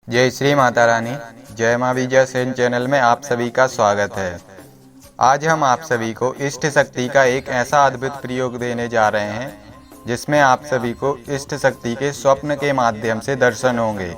जय श्री माता रानी। जय माँ विजय सेन चैनल में आप सभी का स्वागत है। आज हम आप सभी को इष्ट शक्ति का एक ऐसा अद्भुत प्रयोग देने जा रहे हैं जिसमें आप सभी को इष्ट शक्ति के स्वप्न के माध्यम से दर्शन होंगे।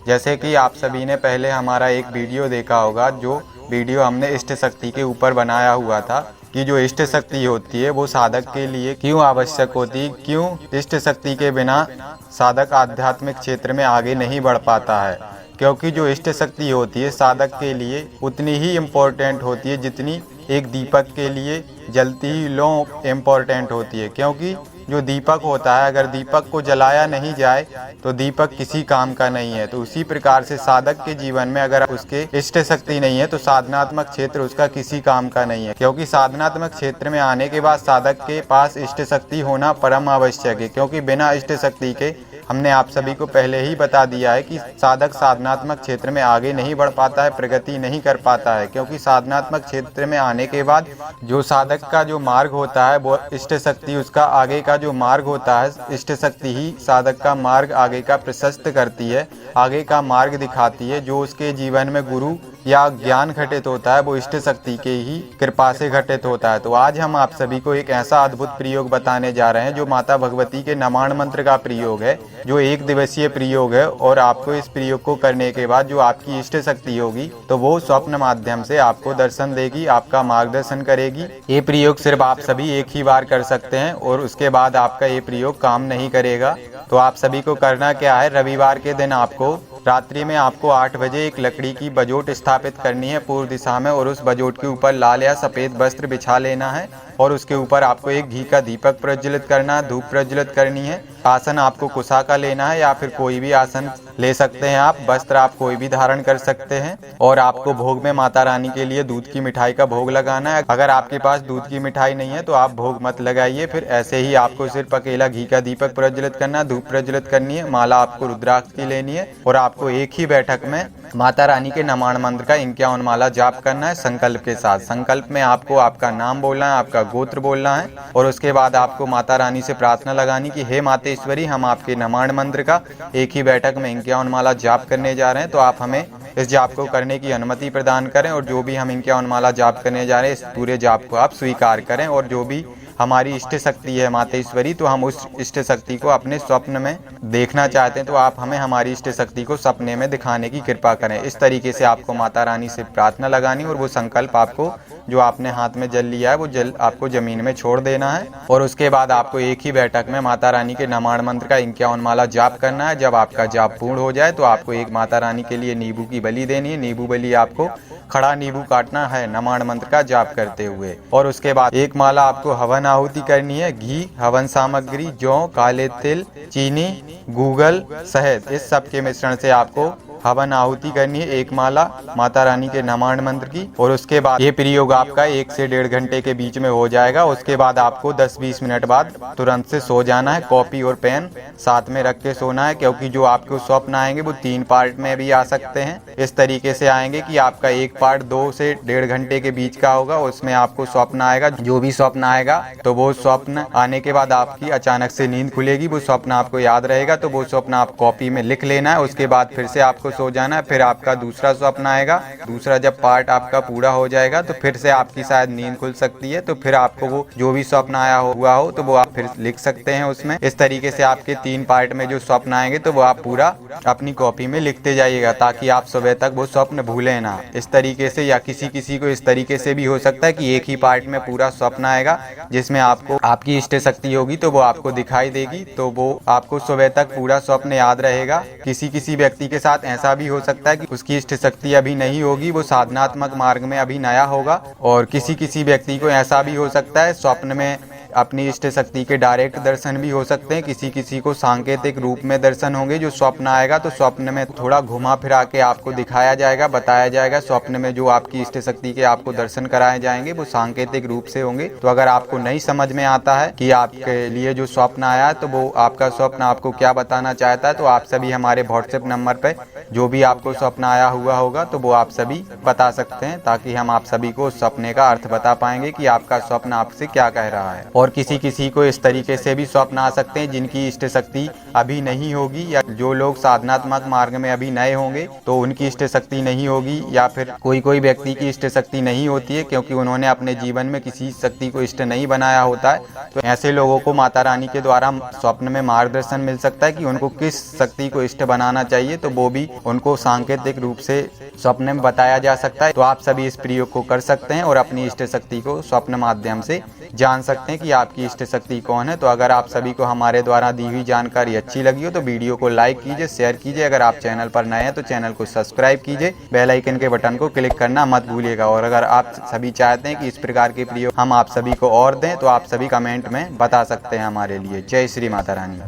जैसे कि आप सभी ने पहले हमारा एक वीडियो देखा होगा, जो वीडियो हमने इष्ट शक्ति के ऊपर बनाया हुआ था कि जो इष्ट शक्ति होती है वो साधक के लिए क्यों आवश्यक होती है, क्यों इष्ट शक्ति के बिना साधक आध्यात्मिक क्षेत्र में आगे नहीं बढ़ पाता है। क्योंकि जो इष्ट शक्ति होती है साधक के लिए उतनी ही इम्पोर्टेंट होती है जितनी एक दीपक के लिए जलती ही लौ इम्पोर्टेंट होती है। क्योंकि जो दीपक होता है, अगर दीपक को जलाया नहीं जाए तो दीपक किसी काम का नहीं है। तो उसी प्रकार से साधक के जीवन में अगर उसके इष्ट शक्ति नहीं है तो साधनात्मक क्षेत्र उसका किसी काम का नहीं है। क्योंकि साधनात्मक क्षेत्र में आने के बाद साधक के पास इष्ट शक्ति होना परम आवश्यक है। क्योंकि बिना इष्ट शक्ति के हमने आप सभी को पहले ही बता दिया है कि साधक साधनात्मक क्षेत्र में आगे नहीं बढ़ पाता है, प्रगति नहीं कर पाता है। क्योंकि साधनात्मक क्षेत्र में आने के बाद जो साधक का जो मार्ग होता है वो इष्ट शक्ति, उसका आगे का जो मार्ग होता है, इष्ट शक्ति ही साधक का मार्ग आगे का प्रशस्त करती है, आगे का मार्ग दिखाती है। जो उसके जीवन में गुरु या ज्ञान घटित होता है वो इष्ट शक्ति के ही कृपा से घटित होता है। तो आज हम आप सभी को एक ऐसा अद्भुत प्रयोग बताने जा रहे हैं जो माता भगवती के नमाण मंत्र का प्रयोग है, जो एक दिवसीय प्रयोग है। और आपको इस प्रयोग को करने के बाद जो आपकी इष्ट शक्ति होगी तो वो स्वप्न माध्यम से आपको दर्शन देगी, आपका मार्गदर्शन करेगी। ये प्रयोग सिर्फ आप सभी एक ही बार कर सकते हैं और उसके बाद आपका ये प्रयोग काम नहीं करेगा। तो आप सभी को करना क्या है, रविवार के दिन आपको रात्रि में आपको 8 बजे एक लकड़ी की बजोट स्थापित करनी है पूर्व दिशा में, और उस बजोट के ऊपर लाल या सफ़ेद वस्त्र बिछा लेना है और उसके ऊपर आपको एक घी का दीपक प्रज्वलित करना है, धूप प्रज्वलित करनी है। आसन आपको कुशा का लेना है या फिर कोई भी आसन ले सकते हैं आप, वस्त्र आप कोई भी धारण कर सकते हैं। और आपको भोग में माता रानी के लिए दूध की मिठाई का भोग लगाना है। अगर आपके पास दूध की मिठाई नहीं है तो आप भोग मत लगाइए। फिर ऐसे ही आपको सिर्फ अकेला घी का दीपक प्रज्वलित करना, धूप प्रज्वलित करनी है, माला आपको रुद्राक्ष की लेनी है और आपको एक ही बैठक में माता रानी के नमाण मंत्र का 51 माला जाप करना है संकल्प के साथ। संकल्प में आपको आपका नाम बोलना है, आपका गोत्र बोलना है और उसके बाद आपको माता रानी से प्रार्थना लगानी कि हे मातेश्वरी, हम आपके नमाण मंत्र का एक ही बैठक में 51 माला जाप करने जा रहे हैं, तो आप हमें इस जाप को करने की अनुमति प्रदान करें। और जो भी हम 51 माला जाप करने जा रहे हैं इस पूरे जाप को आप स्वीकार करें। और जो भी हमारी इष्ट शक्ति है मातेश्वरी, तो हम उस इष्ट शक्ति को अपने स्वप्न में देखना चाहते हैं, तो आप हमें हमारी इष्ट शक्ति को सपने में दिखाने की कृपा करें। इस तरीके से आपको माता रानी से प्रार्थना लगानी और वो संकल्प आपको जो आपने हाथ में जल लिया है वो जल आपको जमीन में छोड़ देना है। और उसके बाद आपको एक ही बैठक में माता रानी के नमाण मंत्र का 51 माला जाप करना है। जब आपका जाप पूर्ण हो जाए तो आपको एक माता रानी के लिए नींबू की बलि देनी है। नींबू बलि आपको खड़ा नींबू काटना है नमाण मंत्र का जाप करते हुए। और उसके बाद एक माला आपको हवन आहुति करनी है। घी, हवन सामग्री, जौ, काले तिल, चीनी, गूगल, शहद, इस सब के मिश्रण से आपको हवन आहुति करनी है एक माला माता रानी के नमाण मंत्र की। और उसके बाद ये प्रयोग आपका 1 से 1.5 घंटे के बीच में हो जाएगा। उसके बाद आपको 10-20 मिनट बाद तुरंत से सो जाना है। कॉपी और पेन साथ में रख के सोना है, क्योंकि जो आपको स्वप्न आएंगे वो 3 पार्ट में भी आ सकते हैं। इस तरीके से आएंगे कि आपका एक पार्ट 2 से 1.5 घंटे के बीच का होगा, उसमें आपको स्वप्न आएगा। जो भी स्वप्न आएगा तो वो स्वप्न आने के बाद आपकी अचानक से नींद खुलेगी, वो स्वप्न आपको याद रहेगा, तो वो स्वप्न आप कॉपी में लिख लेना है। उसके बाद फिर से आपको सो जाना है। फिर आपका दूसरा स्वप्न आएगा, दूसरा जब पार्ट आपका पूरा हो जाएगा तो फिर से आपकी शायद नींद खुल सकती है, तो फिर आपको वो जो भी स्वप्न आया हुआ हो तो वो आप फिर लिख सकते हैं उसमें। इस तरीके से आपके 3 पार्ट में जो स्वप्न आएंगे तो वो आप पूरा अपनी कॉपी में लिखते जाइएगा, ताकि आप सुबह तक वो स्वप्न भूलें ना। इस तरीके से, या किसी को इस तरीके से भी हो सकता है कि एक ही पार्ट में पूरा स्वप्न आएगा जिसमें आपको आपकी इष्ट शक्ति होगी तो वो आपको दिखाई देगी, तो वो आपको सुबह तक पूरा स्वप्न याद रहेगा। किसी व्यक्ति के साथ ऐसा भी हो सकता है कि उसकी इष्ट शक्ति अभी नहीं होगी, वो साधनात्मक मार्ग में अभी नया होगा। और किसी व्यक्ति को ऐसा भी हो सकता है स्वप्न में अपनी इष्ट शक्ति के डायरेक्ट दर्शन भी हो सकते हैं। किसी को सांकेतिक रूप में दर्शन होंगे। जो स्वप्न आएगा तो स्वप्न में थोड़ा घुमा फिरा के आपको दिखाया जाएगा, बताया जाएगा। स्वप्न में जो आपकी इष्ट शक्ति के आपको दर्शन कराए जाएंगे वो सांकेतिक रूप से होंगे। तो अगर आपको नहीं समझ में आता है कि आपके लिए जो स्वप्न आया है तो वो आपका स्वप्न आपको क्या बताना चाहता है, तो आप सभी हमारे व्हाट्सएप नंबर पे जो भी आपको स्वप्न आया हुआ होगा तो वो आप सभी बता सकते हैं, ताकि हम आप सभी को उस सपने का अर्थ बता पाएंगे कि आपका स्वप्न आपसे क्या कह रहा है। और और किसी किसी को इस तरीके से भी स्वप्न आ सकते हैं जिनकी इष्ट शक्ति अभी नहीं होगी, या जो लोग साधनात्मक मार्ग में अभी नए होंगे तो उनकी इष्ट शक्ति नहीं होगी, या फिर कोई कोई व्यक्ति की इष्ट शक्ति नहीं होती है क्योंकि उन्होंने अपने जीवन में किसी शक्ति को इष्ट नहीं बनाया होता है। तो ऐसे लोगों को माता रानी के द्वारा स्वप्न में मार्गदर्शन मिल सकता है कि उनको किस शक्ति को इष्ट बनाना चाहिए, तो वो भी उनको सांकेतिक रूप से स्वप्न में बताया जा सकता है। तो आप सभी इस प्रयोग को कर सकते हैं और अपनी इष्ट शक्ति को स्वप्न माध्यम से जान सकते हैं कि आपकी इष्ट शक्ति कौन है। तो अगर आप सभी को हमारे द्वारा दी हुई जानकारी अच्छी लगी हो तो वीडियो को लाइक कीजिए, शेयर कीजिए। अगर आप चैनल पर नए हैं तो चैनल को सब्सक्राइब कीजिए, बेल आइकन के बटन को क्लिक करना मत भूलिएगा। और अगर आप सभी चाहते हैं कि इस प्रकार के प्रयोग हम आप सभी को और दें तो आप सभी कमेंट में बता सकते हैं हमारे लिए। जय श्री माता रानी।